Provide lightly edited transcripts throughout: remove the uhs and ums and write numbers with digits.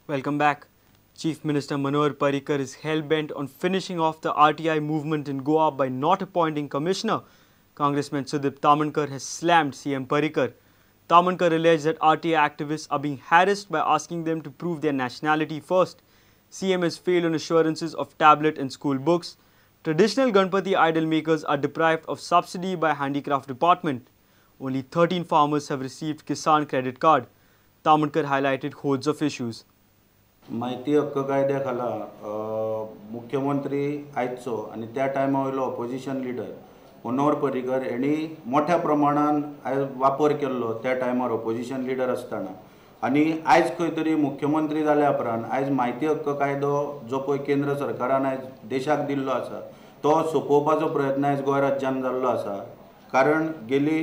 Welcome back. Chief Minister Manohar Parrikar is hell-bent on finishing off the RTI movement in Goa by not appointing commissioner. Congressman Sudip Tamankar has slammed CM Parrikar. Tamankar alleged that RTI activists are being harassed by asking them to prove their nationality first. CM has failed on assurances of tablet and school books. Traditional Ganpati idol makers are deprived of subsidy by Handicraft Department. Only 13 farmers have received Kisan credit card. Tamankar highlighted hordes of issues. माहिती हक्क कायद्याखाला मुख्यमंत्री आयचो आणि त्या टायमा वयलो opposition leader Manohar Parrikar यांनी मोठ्या प्रमाणात वापर केल्लो त्या टायमार ऑपोजिशन लिडर असताना आणि आयज खंय तरी मुख्यमंत्री जाल्या उपरांत आयज माहिती हक्क कायदो जो पळय केंद्र सरकारान आयज देशाक दिल्लो आसा तो सोंपोवपाचो प्रयत्न आयज गोंय राज्यान जाल्लो आसा. कारण गेली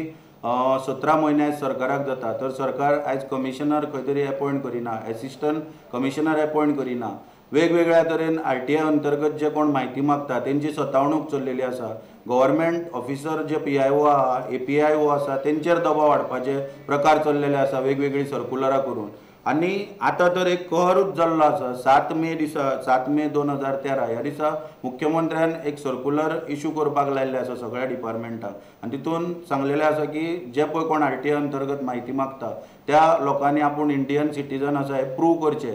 17 म्हयने सरकाराक जाता तर सरकार आयज कमिशनर खंय तरी अपॉइंट करिना, एसिस्टंट कमिशनर अपॉइंट करिना. वेगवेगळ्या तरेन RTI अंतर्गत जे कोण माहिती मागता तेंची सतावणूक चल्लेली आसा. गव्हर्मेंट ऑफिसर जे PIO आहा, APIO आसा तेंचेर दबाव हाडपाचे प्रकार चल्लेले आसा वेगवेगळी सर्क्युलरां करून. आणि आता तर एक कहरूच जाल्लो आसा. 7 मे 2013 ह्या दिसा मुख्यमंत्र्यान एक सर्क्युलर इश्यू करपाक लायल्ले आसा सगळ्या डिपार्टमेंटाक आणि तितून सांगलेले आसा की जे पळय कोण RTI अंतर्गत माहिती मागता त्या लोकांनी आपूण इंडियन सिटीजन आसा हे प्रूव करचे.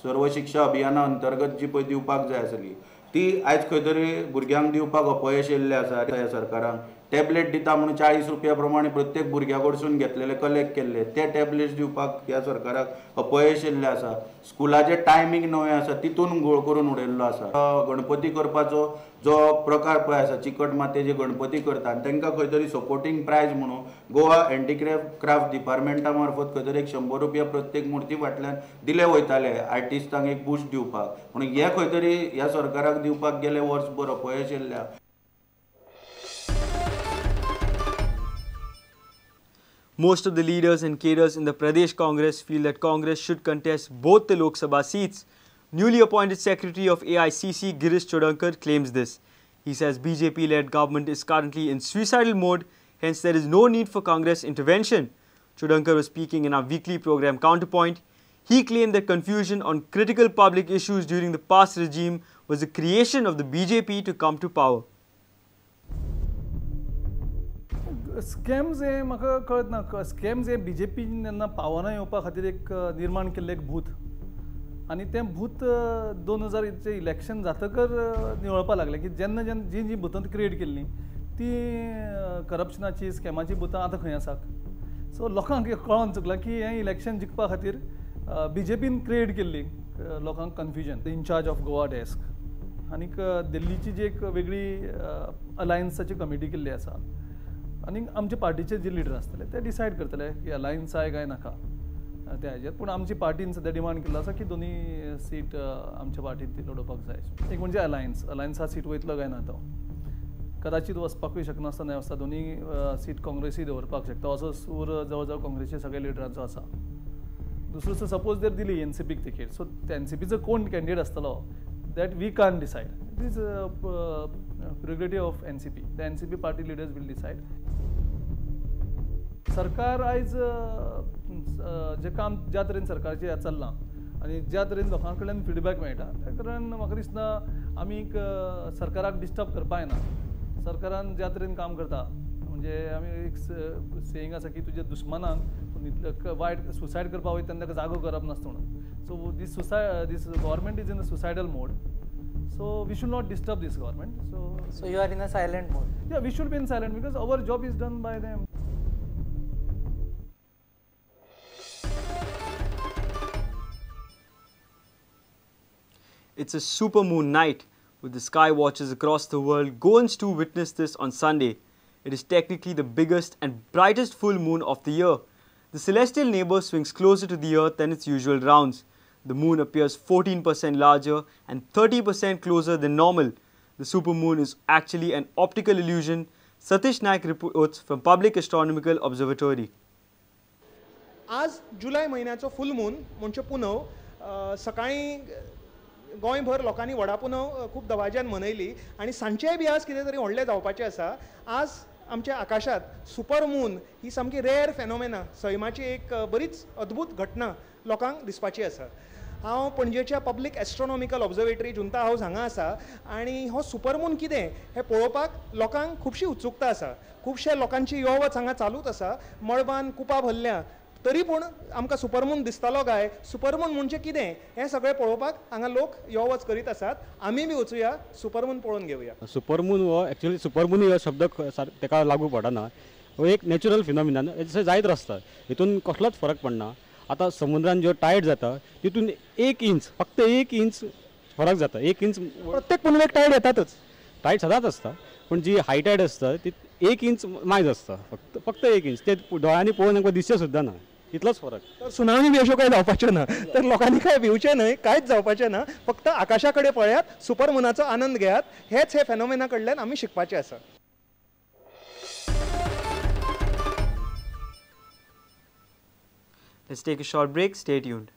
सर्व शिक्षा अभियाना अंतर्गत जी पळय दिवपाक जाय आसली ती आयज खंय तरी भुरग्यांक दिवपाक अपयश येयल्लें आसा ह्या सरकारान. टॅबलेट दिता म्हणून 40 रुपया प्रमाणे प्रत्येक भुरग्या कडसून घेतलेले कलेक्ट केल्ले ते टॅबलेट्स दिवपाक ह्या सरकाराक अपयश येयल्लें आसा. स्कुलाचे टायमींग नवे आसा तितून घोळ करून उडयल्लो आसा. गणपती करपाचो जो प्रकार पळय आसा चिकट मातयेचे गणपती करता आनी तांकां खंय तरी सपोर्टींग प्रायज म्हणून गोवा हँडीक्राफ्ट डिपार्टमेंटा मार्फत खंय तरी 100 रुपया प्रत्येक मुर्ती फाटल्यान दिले वयताले आर्टिस्टांक एक बूस्ट दिवपाक. म्हणून हे खंय तरी ह्या सरकाराक दिवपाक गेले वर्सभर अपयश येयल्ल्या. Most of the leaders and cadres in the Pradesh Congress feel that Congress should contest both the Lok Sabha seats. Newly appointed Secretary of AICC Girish Chodankar claims this. He says BJP-led government is currently in suicidal mode, hence there is no need for Congress intervention. Chodankar was speaking in our weekly program Counterpoint. He claimed that confusion on critical public issues during the past regime was the creation of the BJP to come to power. Scams हे म्हाका कळत ना. Scams हे BJP जेन्ना पावरान येवपा खातीर एक निर्माण केल्लें एक भूत आनी तें भूत 2000 इलेक्शन जातकर निवळपा लागलें की जेन्ना जी भूतां क्रिएट केल्लीं ती करप्शनाची स्कॅमाची भूतां आतां खंय आसात. सो लोकांक कळोन चुकलां की हें इलेक्शन जिखपा खातीर BJPन क्रिएट केल्ली लोकांक confusion. In charge of Goa desk आनीक दिल्लीची जी एक वेगळी अलायन्साची कमिटी केल्ली आसा आनी आमचे पार्टीचे जे लिडर आसतले ते डिसायड करतले की अलायन्स जाय काय नाका त्या हाजेर. पूण आमची पार्टीन सद्या डिमांड केल्लो आसा की दोनी सीट आमच्या पार्टीन ती लडोवपाक जाय. एक म्हणजे अलायन्सा सीट वयतलो काय ना तो कदाचित वचपाकूय शकनासतना वचता. दोनी सीट काँग्रेसी दवरपाक शकता असो सूर जवळ जवळ काँग्रेसच्या सगळ्या लिडरांचो आसा. दुसरो सपोज जर दिली NCPक तिकेट सो NCPचो कोण कॅन्डिडेट आसतलो that we can't decide. It is prerogative of NCP. The NCP party leaders will decide. सरकार आयज जे काम ज्या तरेन सरकारचे चल्लां आनी ज्या तरेन लोकां कडल्यान फिडबॅक मेळटा त्या कारण म्हाका दिसना आमी सरकाराक डिस्टर्ब करपा येना. सरकारान ज्या तरेन काम करता म्हणजे आमी एक सेयींग आसा की तुज्या दुश्मनाक वायट सुसायड करपा वयता तेन्ना ताका जागो करप नासता म्हणून. So this government is in a suicidal mode. So we should not disturb this government. So you are in a silent mode. Yeah, we should be in silent because our job is done by them. It's a supermoon night with the sky watchers across the world. Goans too witnessed this on Sunday. It is technically the biggest and brightest full moon of the year. The celestial neighbour swings closer to the earth than its usual rounds. The moon appears 14% larger and 30% closer than normal. The supermoon is actually an optical illusion. Satish Naik reports from Public Astronomical Observatory. आज जुलै महिन्याचो फुल moon म्हणजे पुनव सकाळी गोंयभर लोकांनी व्हडा पुनव खूब दबाज्यान मनयली आनी सांजचेय बी आज कितें तरी व्हडलें जावपाचें आसा. आज आमच्या आकाशात सुपर मून ही सामकी रेअर फेनोमेना सैमाची एक बरीच अद्भुत घटना लोकांक दिसपाची आसा. हांव पणजेच्या पब्लीक एस्ट्रोनॉमिकल ऑब्झर्वेटरी जुंता हाऊस हांगा आसा आनी हो सुपरमून कितें हें पळोवपाक लोकांक खुबशी उत्सुकता आसा. खुबशे लोकांची यो वच हांगा चालूच आसा. मळबान कुपां भरल्या तरी पूण आमकां सुपरमून दिसतालो काय, सुपरमून म्हणजे कितें हें सगळें पळोवपाक हांगा लोक यो वच करीत आसात. आमी बी वचुया, सुपरमून पळोवन घेवया. सुपरमून हो एक्चुअली सुपरमून हो शब्द ताका लागू पडना. हो एक नॅचरल फिनॉमिना जशें जायत आसता, हितून कसलोच फरक पडना. आतां समुद्रान ज्यो टायड जाता तितून 1 इंच, फक्त 1 इंच फरक जाता. 1 इंच प्रत्येक पुनवेक टायड येतातच. टायड सदांच आसता, पूण जी हाय टायड आसता ती 1 इंच मायज आसता. फक्त 1 इंच. ते दोळ्यांनी पळोवन आमकां दिसचें सुद्दां ना. इतलोच फरक. तर सुनावणी बी अश्यो कांय जावपाच्यो ना. तर लोकांनी काय भिवचें न्हय, कांयच जावपाचें ना. फक्त आकाशा कडेन पळयात, सुपरमुनाचो आनंद घेयात. हेच हे फेनोमेना कडल्यान आमी शिकपाचें आसा. Let's take a short break. Stay tuned.